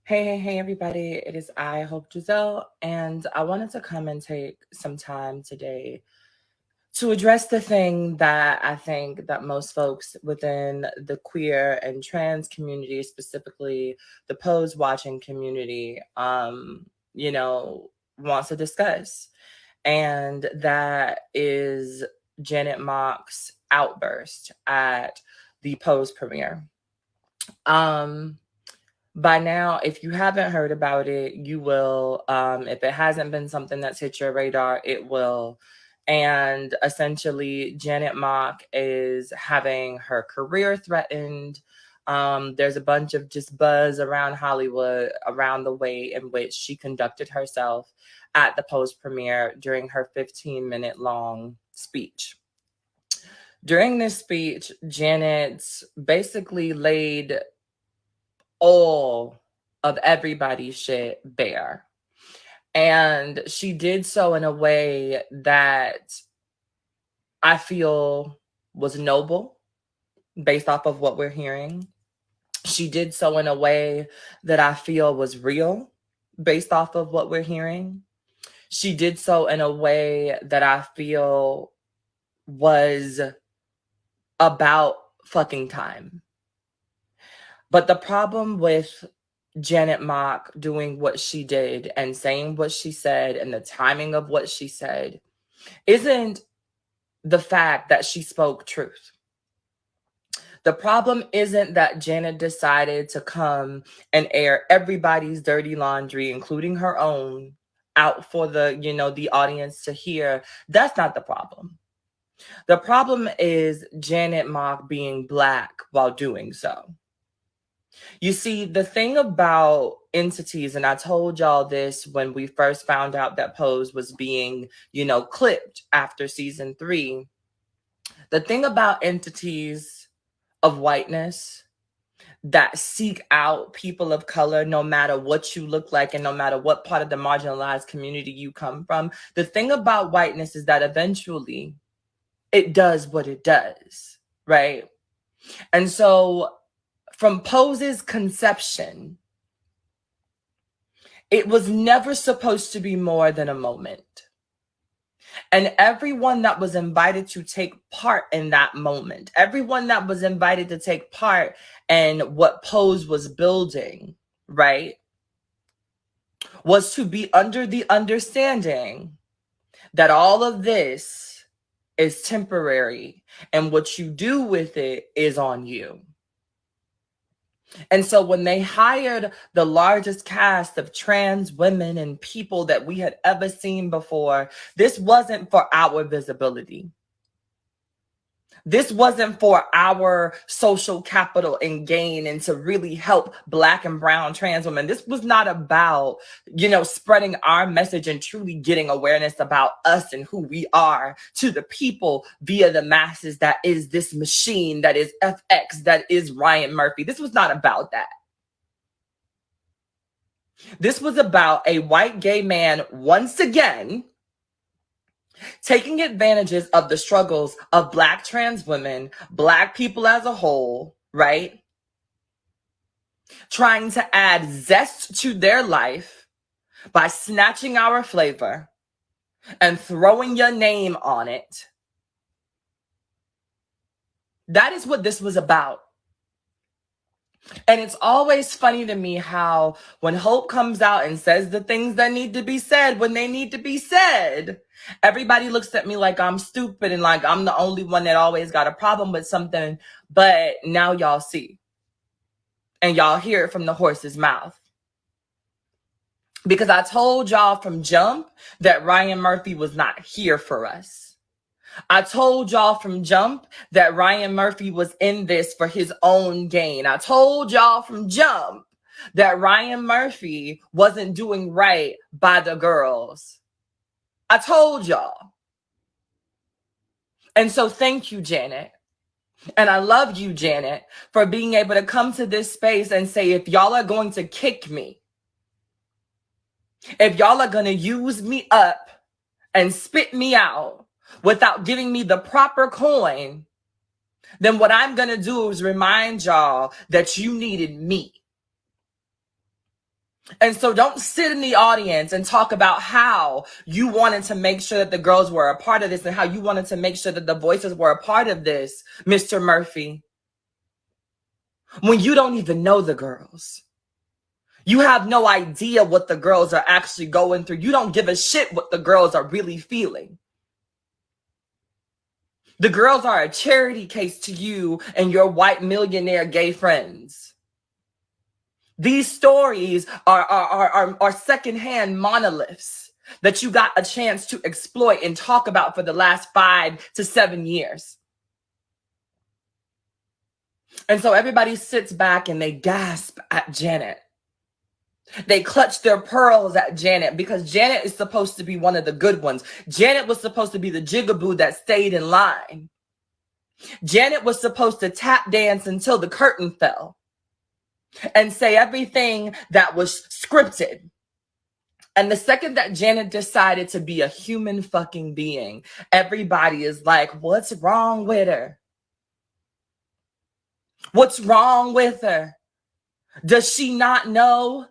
Hey, everybody. It is I, Hope Giselle, and I wanted to come and take some time today to address the thing that I think that most folks within the queer and trans community, specifically the pose watching community, you know, wants to discuss. And that is Janet Mock's outburst at the pose premiere. Um, by now, if you haven't heard about it, you will. If it hasn't been something that's hit your radar, it will. And essentially, Janet Mock is having her career threatened. There's a bunch of just buzz around Hollywood around the way in which she conducted herself at the post premiere during her 15-minute long speech. During this speech, Janet basically laid all of everybody's shit bare. And she did so in a way that I feel was noble based off of what we're hearing. She did so in a way that I feel was real based off of what we're hearing. She did so in a way that I feel was about fucking time. But the problem with Janet Mock doing what she did and saying what she said and the timing of what she said isn't the fact that she spoke truth. The problem isn't that Janet decided to come and air everybody's dirty laundry, including her own, out for the audience to hear. That's not the problem. The problem is Janet Mock being Black while doing so. You see, the thing about entities, and I told y'all this when we first found out that Pose was being, clipped after season 3. The thing about entities of whiteness that seek out people of color, no matter what you look like and no matter what part of the marginalized community you come from, the thing about whiteness is that eventually it does what it does, right? And so from Pose's conception, it was never supposed to be more than a moment. And everyone that was invited to take part in that moment, everyone that was invited to take part in what Pose was building, right, was to be under the understanding that all of this is temporary and what you do with it is on you. And so when they hired the largest cast of trans women and people that we had ever seen before, this wasn't for our visibility. This wasn't for our social capital and gain and to really help Black and brown trans women. This was not about, spreading our message and truly getting awareness about us and who we are to the people via the masses that is this machine, that is FX, that is Ryan Murphy. This was not about that. This was about a white gay man, once again, taking advantages of the struggles of Black trans women, Black people as a whole, right? Trying to add zest to their life by snatching our flavor and throwing your name on it. That is what this was about. And it's always funny to me how when Hope comes out and says the things that need to be said when they need to be said, everybody looks at me like I'm stupid and like I'm the only one that always got a problem with something. But now y'all see. And y'all hear it from the horse's mouth. Because I told y'all from jump that Ryan Murphy was not here for us. I told y'all from jump that Ryan Murphy was in this for his own gain. I told y'all from jump that Ryan Murphy wasn't doing right by the girls. I told y'all. And so thank you, Janet. And I love you, Janet, for being able to come to this space and say, if y'all are going to kick me, if y'all are going to use me up and spit me out without giving me the proper coin, then what I'm going to do is remind y'all that you needed me. And so don't sit in the audience and talk about how you wanted to make sure that the girls were a part of this and how you wanted to make sure that the voices were a part of this, Mr. Murphy, when you don't even know the girls. You have no idea what the girls are actually going through. You don't give a shit what the girls are really feeling. The girls are a charity case to you and your white millionaire gay friends. These stories are secondhand monoliths that you got a chance to exploit and talk about for the last 5 to 7 years. And so everybody sits back and they gasp at Janet. They clutch their pearls at Janet because Janet is supposed to be one of the good ones. Janet was supposed to be the jigaboo that stayed in line. Janet was supposed to tap dance until the curtain fell and say everything that was scripted. And the second that Janet decided to be a human fucking being, everybody is like, what's wrong with her? What's wrong with her? Does she not know?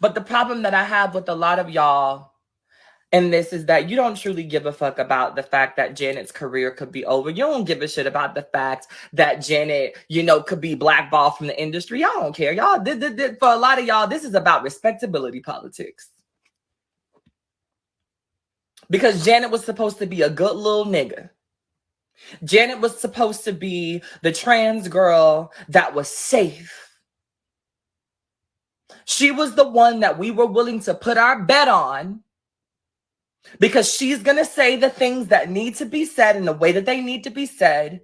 But the problem that I have with a lot of y'all in this is that you don't truly give a fuck about the fact that Janet's career could be over. You don't give a shit about the fact that Janet, could be blackballed from the industry. Y'all don't care. Y'all, for a lot of y'all, this is about respectability politics. Because Janet was supposed to be a good little nigga. Janet was supposed to be the trans girl that was safe. She was the one that we were willing to put our bet on because she's going to say the things that need to be said in the way that they need to be said.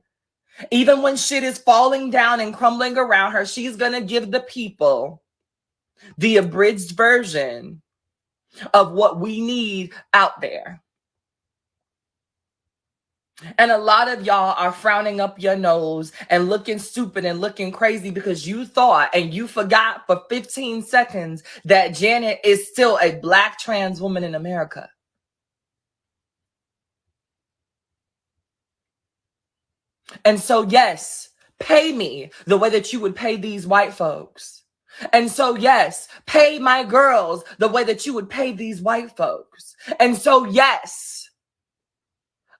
Even when shit is falling down and crumbling around her, she's going to give the people the abridged version of what we need out there. And a lot of y'all are frowning up your nose and looking stupid and looking crazy because you thought and you forgot for 15 seconds that Janet is still a black trans woman in America. And so, yes, pay me the way that you would pay these white folks. And so, yes, pay my girls the way that you would pay these white folks. And so, yes,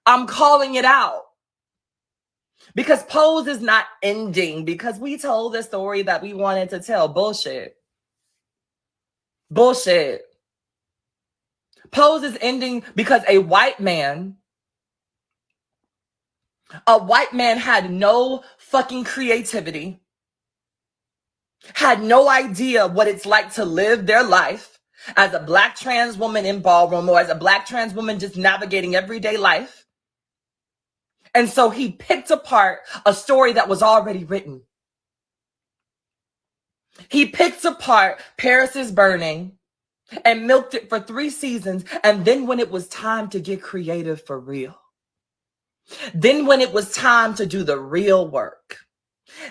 I'm calling it out. Because Pose is not ending because we told the story that we wanted to tell. Bullshit. Bullshit. Pose is ending because a white man had no fucking creativity, had no idea what it's like to live their life as a black trans woman in ballroom or as a black trans woman just navigating everyday life. And so he picked apart a story that was already written. He picked apart Paris is Burning and milked it for 3 seasons. And then when it was time to get creative for real, then when it was time to do the real work,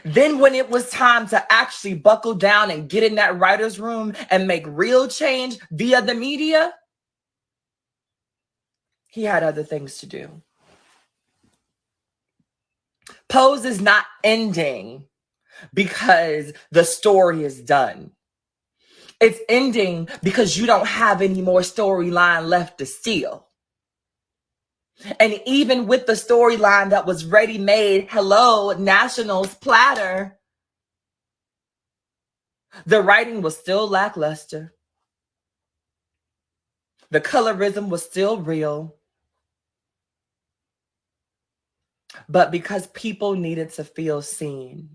then when it was time to actually buckle down and get in that writer's room and make real change via the media, he had other things to do. Pose is not ending because the story is done. It's ending because you don't have any more storyline left to steal. And even with the storyline that was ready-made, hello, Nationals platter, the writing was still lackluster. The colorism was still real. But because people needed to feel seen,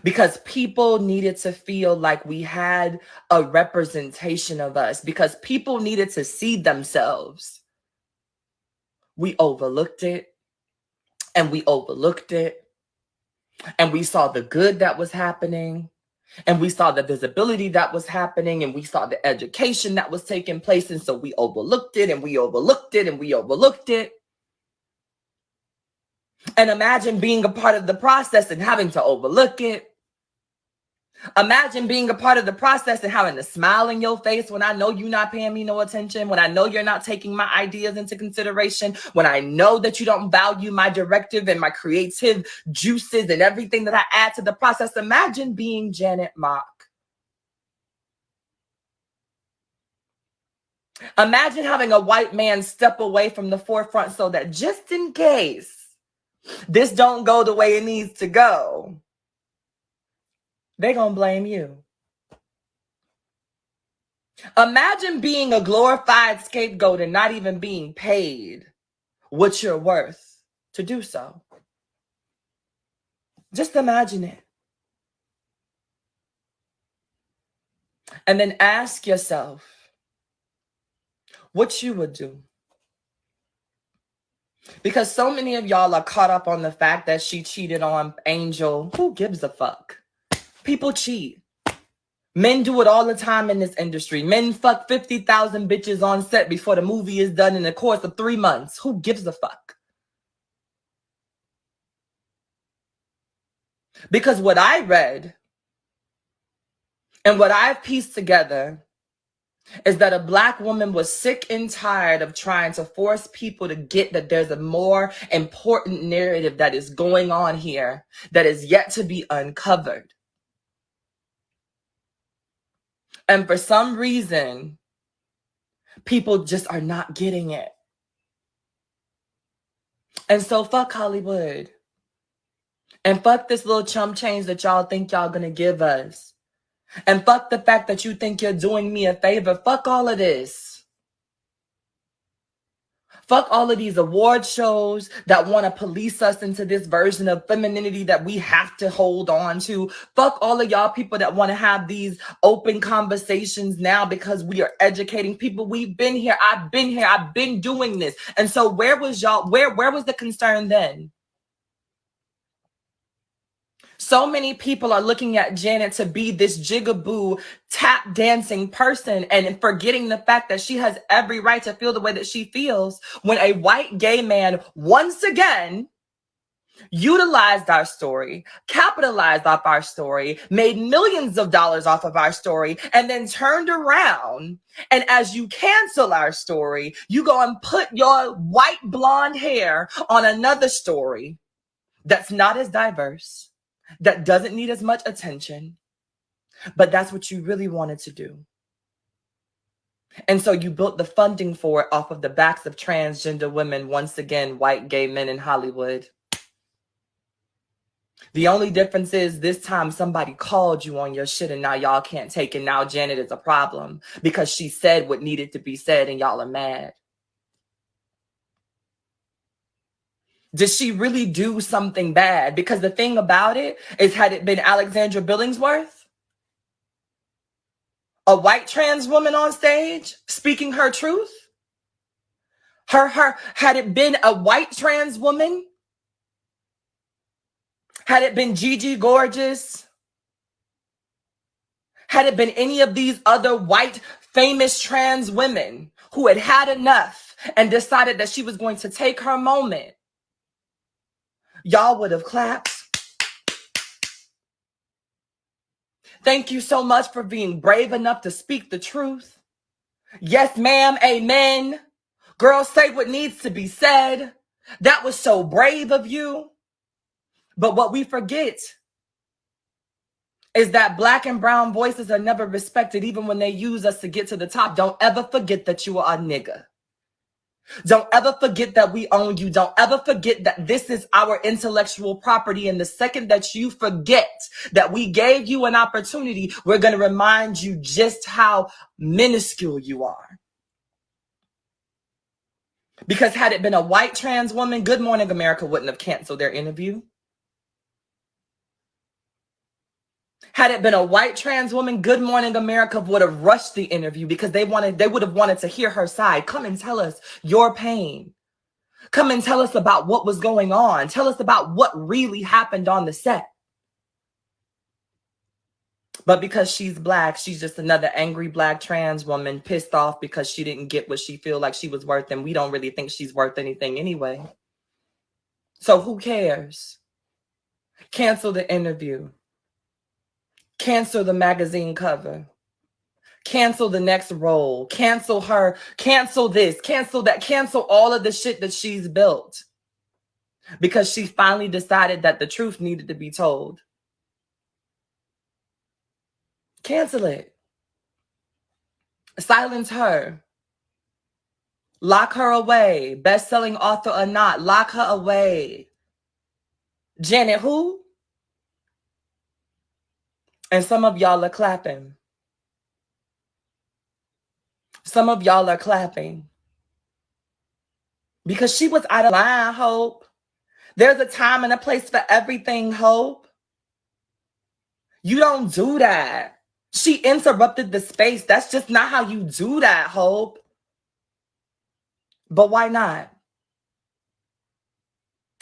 because people needed to feel like we had a representation of us, because people needed to see themselves, we overlooked it and we overlooked it. And we saw the good that was happening. And we saw the visibility that was happening. And we saw the education that was taking place. And so we overlooked it and we overlooked it and we overlooked it. And imagine being a part of the process and having to overlook it. Imagine being a part of the process and having a smile in your face when I know you're not paying me no attention, when I know you're not taking my ideas into consideration, when I know that you don't value my directive and my creative juices and everything that I add to the process. Imagine being Janet Mock. Imagine having a white man step away from the forefront so that just in case this don't go the way it needs to go, they're going to blame you. Imagine being a glorified scapegoat and not even being paid what you're worth to do so. Just imagine it. And then ask yourself what you would do. Because so many of y'all are caught up on the fact that she cheated on Angel. Who gives a fuck? People cheat. Men do it all the time in this industry. Men fuck 50,000 bitches on set before the movie is done in the course of 3 months. Who gives a fuck? Because what I read and what I've pieced together is that a Black woman was sick and tired of trying to force people to get that there's a more important narrative that is going on here that is yet to be uncovered. And for some reason, people just are not getting it. And so fuck Hollywood. And fuck this little chump change that y'all think y'all gonna give us. And fuck the fact that you think you're doing me a favor. Fuck all of this. Fuck all of these award shows that want to police us into this version of femininity that we have to hold on to. Fuck all of y'all people that want to have these open conversations now because we are educating people. We've been here. I've been here. I've been doing this. And so where was y'all? Where was the concern then? So many people are looking at Janet to be this jigaboo tap dancing person and forgetting the fact that she has every right to feel the way that she feels when a white gay man once again utilized our story, capitalized off our story, made millions of dollars off of our story, and then turned around. And as you cancel our story, you go and put your white blonde hair on another story that's not as diverse, that doesn't need as much attention, but that's what you really wanted to do. And so you built the funding for it off of the backs of transgender women, once again, white gay men in Hollywood. The only difference is this time somebody called you on your shit and now y'all can't take it. Now Janet is a problem because she said what needed to be said and y'all are mad. Did she really do something bad? Because the thing about it is, had it been Alexandra Billingsworth, a white trans woman on stage speaking her truth, had it been a white trans woman, had it been Gigi Gorgeous, had it been any of these other white famous trans women who had had enough and decided that she was going to take her moment, y'all would have clapped. Thank you so much for being brave enough to speak the truth. Yes, ma'am. Amen. Girl, say what needs to be said. That was so brave of you. But what we forget is that Black and brown voices are never respected, even when they use us to get to the top. Don't ever forget that you are a nigga. Don't ever forget that we own you. Don't ever forget that this is our intellectual property. And the second that you forget that we gave you an opportunity, we're going to remind you just how minuscule you are. Because had it been a white trans woman, Good Morning America wouldn't have canceled their interview. Had it been a white trans woman, Good Morning America would have rushed the interview because they would have wanted to hear her side. Come and tell us your pain. Come and tell us about what was going on. Tell us about what really happened on the set. But because she's Black, she's just another angry Black trans woman pissed off because she didn't get what she feel like she was worth, and we don't really think she's worth anything anyway. So who cares? Cancel the interview. Cancel the magazine cover. Cancel the next role. Cancel her. Cancel this. Cancel that. Cancel all of the shit that she's built. Because she finally decided that the truth needed to be told. Cancel it. Silence her. Lock her away. Best-selling author or not, lock her away. Janet who? And some of y'all are clapping. Some of y'all are clapping. Because she was out of line, Hope. There's a time and a place for everything, Hope. You don't do that. She interrupted the space. That's just not how you do that, Hope. But why not?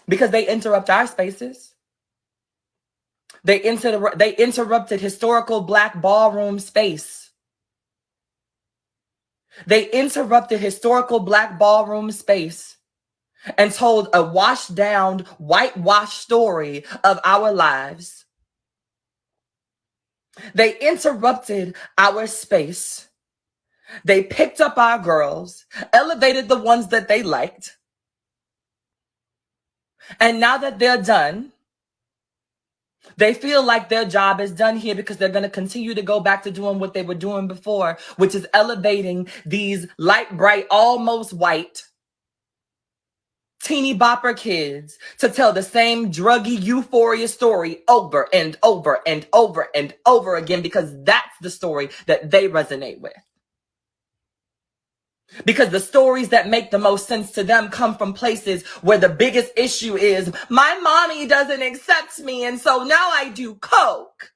Because they interrupt our spaces. They interrupted historical Black ballroom space. They interrupted historical Black ballroom space and told a washed down, whitewashed story of our lives. They interrupted our space. They picked up our girls, elevated the ones that they liked. And now that they're done, they feel like their job is done here because they're going to continue to go back to doing what they were doing before, which is elevating these light, bright, almost white, teeny bopper kids to tell the same druggy euphoria story over and over and over and over again, because that's the story that they resonate with. Because the stories that make the most sense to them come from places where the biggest issue is, my mommy doesn't accept me, and so now I do coke.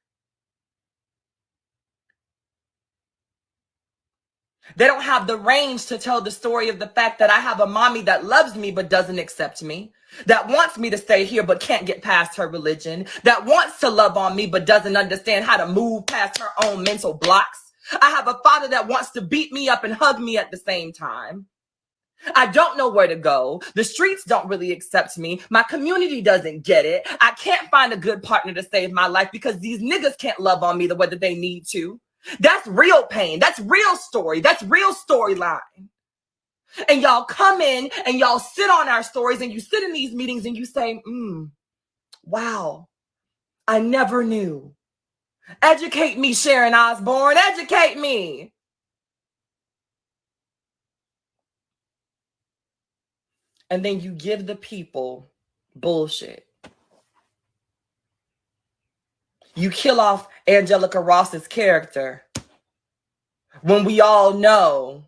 They don't have the range to tell the story of the fact that I have a mommy that loves me but doesn't accept me, that wants me to stay here but can't get past her religion, that wants to love on me but doesn't understand how to move past her own mental blocks. I have a father that wants to beat me up and hug me at the same time. I don't know where to go. The streets don't really accept me. My community doesn't get it. I can't find a good partner to save my life because these niggas can't love on me the way that they need to. That's real pain. That's real story. That's real storyline. And y'all come in and y'all sit on our stories and you sit in these meetings and you say, wow, I never knew. Educate me, Sharon Osbourne. Educate me. And then you give the people bullshit. You kill off Angelica Ross's character when we all know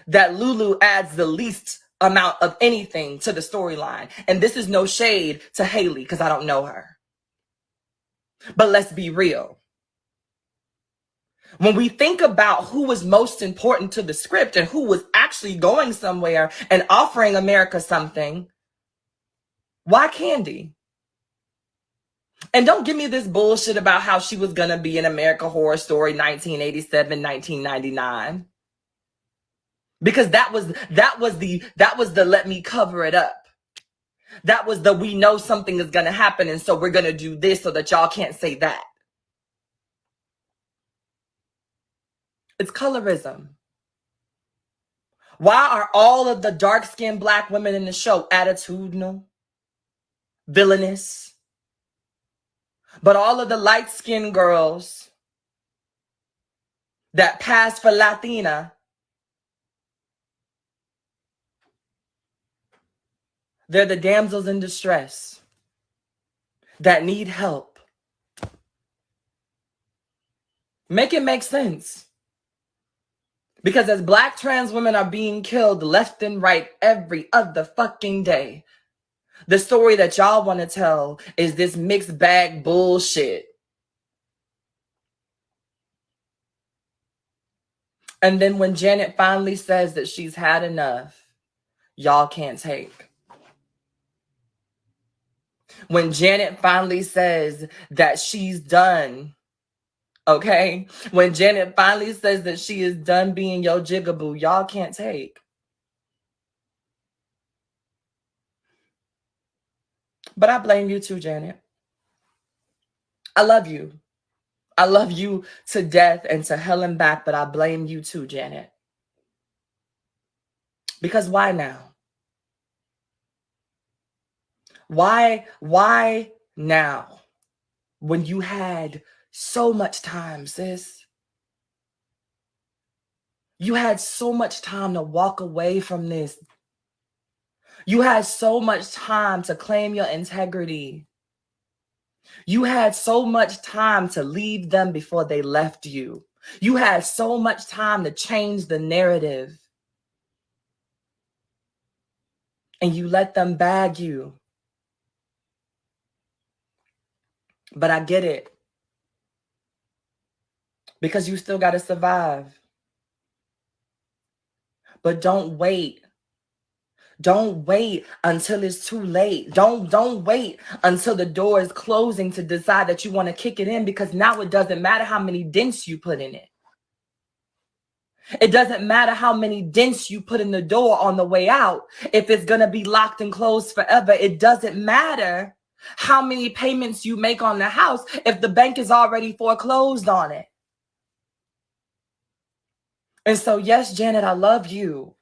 that Lulu adds the least amount of anything to the storyline. And this is no shade to Haley because I don't know her. But let's be real. When we think about who was most important to the script and who was actually going somewhere and offering America something, why Candy? And don't give me this bullshit about how she was going to be in American Horror Story 1987, 1999. Because that was the let me cover it up. That was the we know something is going to happen and so we're going to do this so that y'all can't say that. It's colorism. Why are all of the dark-skinned Black women in the show attitudinal, villainous? But all of the light-skinned girls that pass for Latina, they're the damsels in distress that need help. Make it make sense. Because as Black trans women are being killed left and right every other fucking day, the story that y'all want to tell is this mixed bag bullshit. And then when Janet finally says that she's had enough, y'all can't take. When Janet finally says that she's done, okay? When Janet finally says that she is done being your jigaboo, y'all can't take. But I blame you too, Janet. I love you. I love you to death and to hell and back, but I blame you too, Janet. Because why now? Why now? When you had so much time, sis. You had so much time to walk away from this. You had so much time to claim your integrity. You had so much time to leave them before they left you. You had so much time to change the narrative. And you let them bag you. But I get it. Because you still got to survive. But don't wait. Don't wait until it's too late. Don't wait until the door is closing to decide that you want to kick it in, because now it doesn't matter how many dents you put in it. It doesn't matter how many dents you put in the door on the way out. If it's going to be locked and closed forever, it doesn't matter how many payments you make on the house if the bank is already foreclosed on it. And so, yes, Janet, I love you.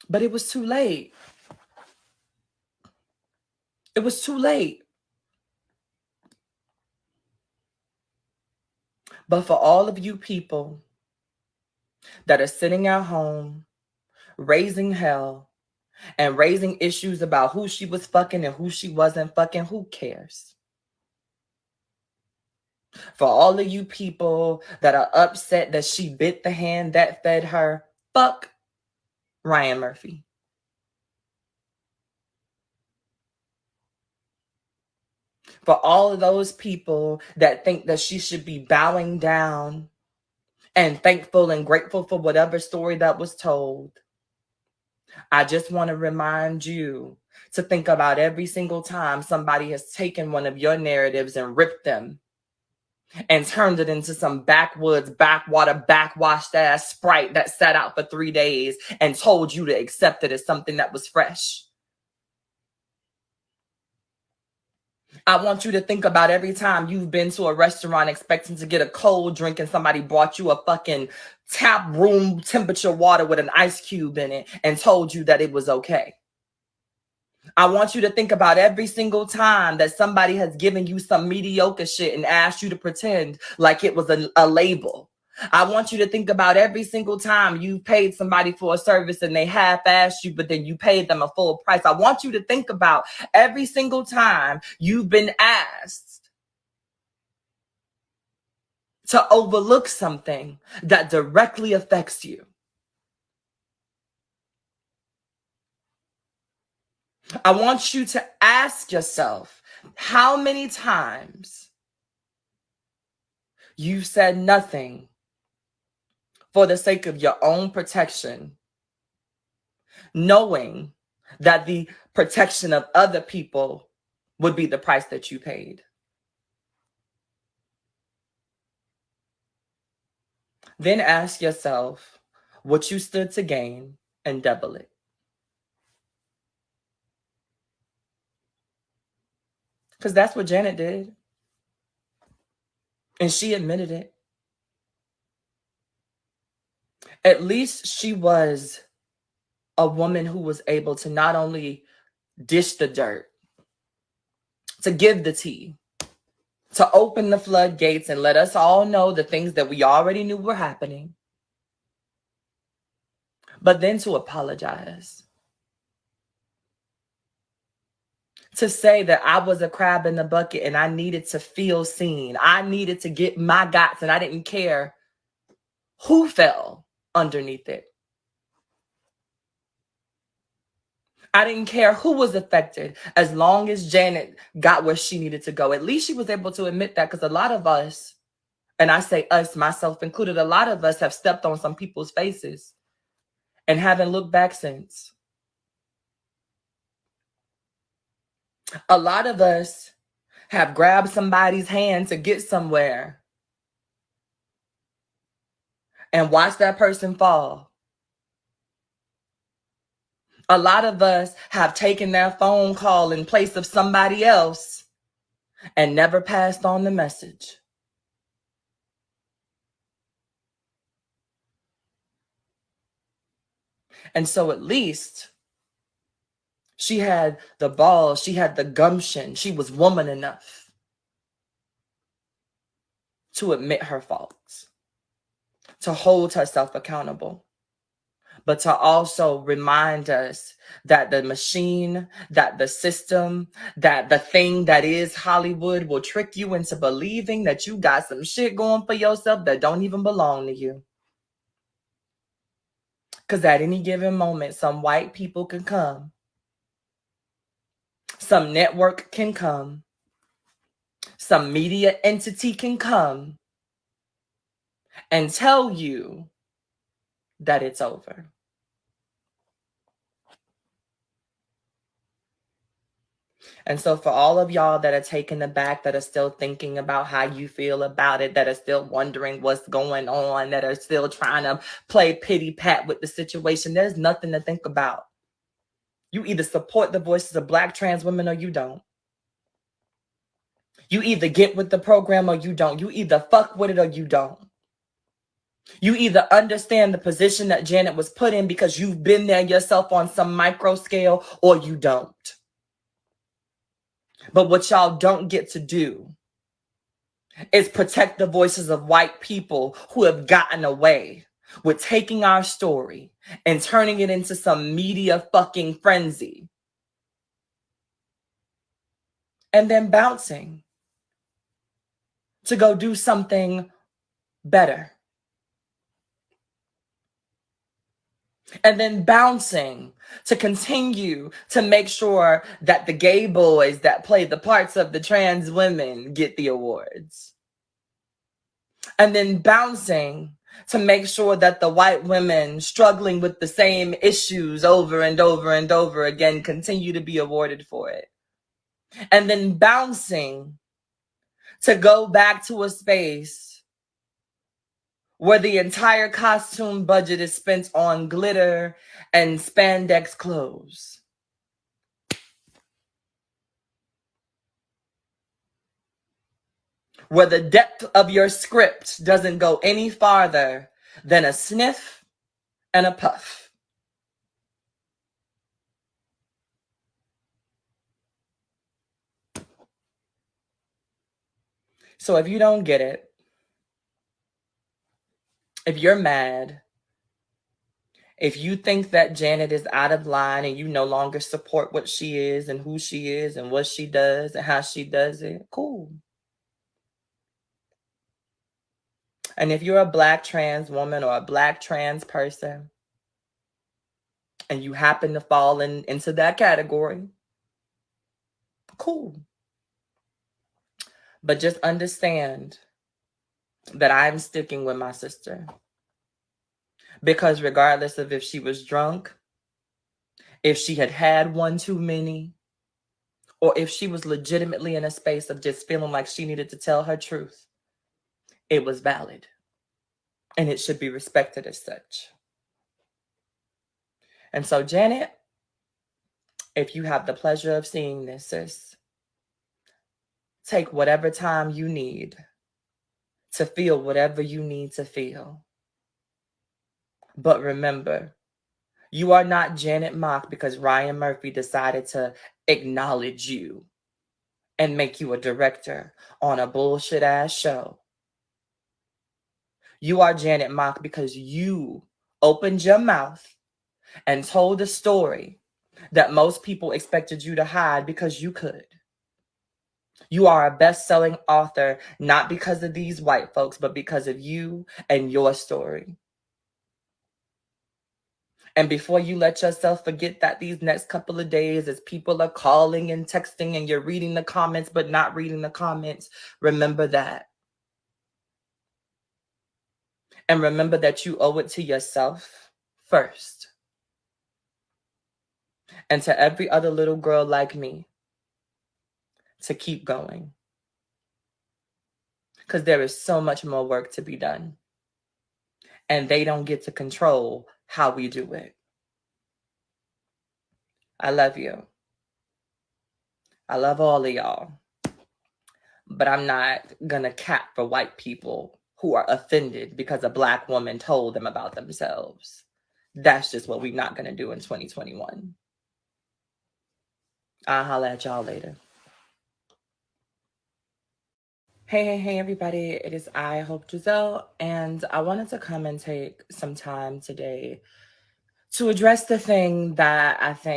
But it was too late. It was too late. But for all of you people that are sitting at home, raising hell, and raising issues about who she was fucking and who she wasn't fucking, who cares? For all of you people that are upset that she bit the hand that fed her, fuck Ryan Murphy. For all of those people that think that she should be bowing down and thankful and grateful for whatever story that was told, I just want to remind you to think about every single time somebody has taken one of your narratives and ripped them and turned it into some backwoods, backwater, backwashed ass Sprite that sat out for 3 days and told you to accept it as something that was fresh. I want you to think about every time you've been to a restaurant expecting to get a cold drink and somebody brought you a fucking tap room temperature water with an ice cube in it and told you that it was okay. I want you to think about every single time that somebody has given you some mediocre shit and asked you to pretend like it was a label. I want you to think about every single time you paid somebody for a service and they half-assed you, but then you paid them a full price. I want you to think about every single time you've been asked to overlook something that directly affects you. I want you to ask yourself how many times you said nothing for the sake of your own protection, knowing that the protection of other people would be the price that you paid. Then ask yourself what you stood to gain and double it. Because that's what Janet did. And she admitted it. At least she was a woman who was able to not only dish the dirt, to give the tea, to open the floodgates and let us all know the things that we already knew were happening, but then to apologize. To say that I was a crab in the bucket and I needed to feel seen. I needed to get my guts and I didn't care who fell underneath it. I didn't care who was affected as long as Janet got where she needed to go. At least she was able to admit that, because a lot of us, and I say us, myself included, a lot of us have stepped on some people's faces and haven't looked back since. A lot of us have grabbed somebody's hand to get somewhere and watched that person fall. A lot of us have taken their phone call in place of somebody else and never passed on the message. And so at least she had the balls, she had the gumption, she was woman enough to admit her faults, to hold herself accountable, but to also remind us that the machine, that the system, that the thing that is Hollywood will trick you into believing that you got some shit going for yourself that don't even belong to you. Because at any given moment, some white people can come, some network can come, some media entity can come and tell you that it's over. And so for all of y'all that are taken aback, that are still thinking about how you feel about it, that are still wondering what's going on, that are still trying to play pity pat with the situation, there's nothing to think about. You either support the voices of Black trans women or you don't. You either get with the program or you don't. You either fuck with it or you don't. You either understand the position that Janet was put in because you've been there yourself on some micro scale, or you don't. But what y'all don't get to do is protect the voices of white people who have gotten away with taking our story and turning it into some media fucking frenzy and then bouncing to go do something better. And then bouncing to continue to make sure that the gay boys that play the parts of the trans women get the awards. And then bouncing to make sure that the white women struggling with the same issues over and over and over again continue to be awarded for it. And then bouncing to go back to a space where the entire costume budget is spent on glitter and spandex clothes. Where the depth of your script doesn't go any farther than a sniff and a puff. So if you don't get it, if you're mad, if you think that Janet is out of line and you no longer support what she is and who she is and what she does and how she does it, cool. And if you're a Black trans woman or a Black trans person and you happen to fall into that category, cool. But just understand that I'm sticking with my sister. Because regardless of if she was drunk, if she had had one too many, or if she was legitimately in a space of just feeling like she needed to tell her truth, it was valid. And it should be respected as such. And so, Janet, if you have the pleasure of seeing this, sis, take whatever time you need to feel whatever you need to feel. But remember, you are not Janet Mock because Ryan Murphy decided to acknowledge you and make you a director on a bullshit ass show. You are Janet Mock because you opened your mouth and told a story that most people expected you to hide because you could. You are a best-selling author, not because of these white folks, but because of you and your story. And before you let yourself forget that these next couple of days, as people are calling and texting and you're reading the comments but not reading the comments, remember that. And remember that you owe it to yourself first. And to every other little girl like me to keep going. Because there is so much more work to be done. And they don't get to control how we do it. I love you. I love all of y'all. but I'm not gonna cap for white people who are offended because a Black woman told them about themselves. That's just what we're not gonna do in 2021. I'll holla at y'all later. Hey, everybody. It is I, Hope Giselle, and I wanted to come and take some time today to address the thing that I think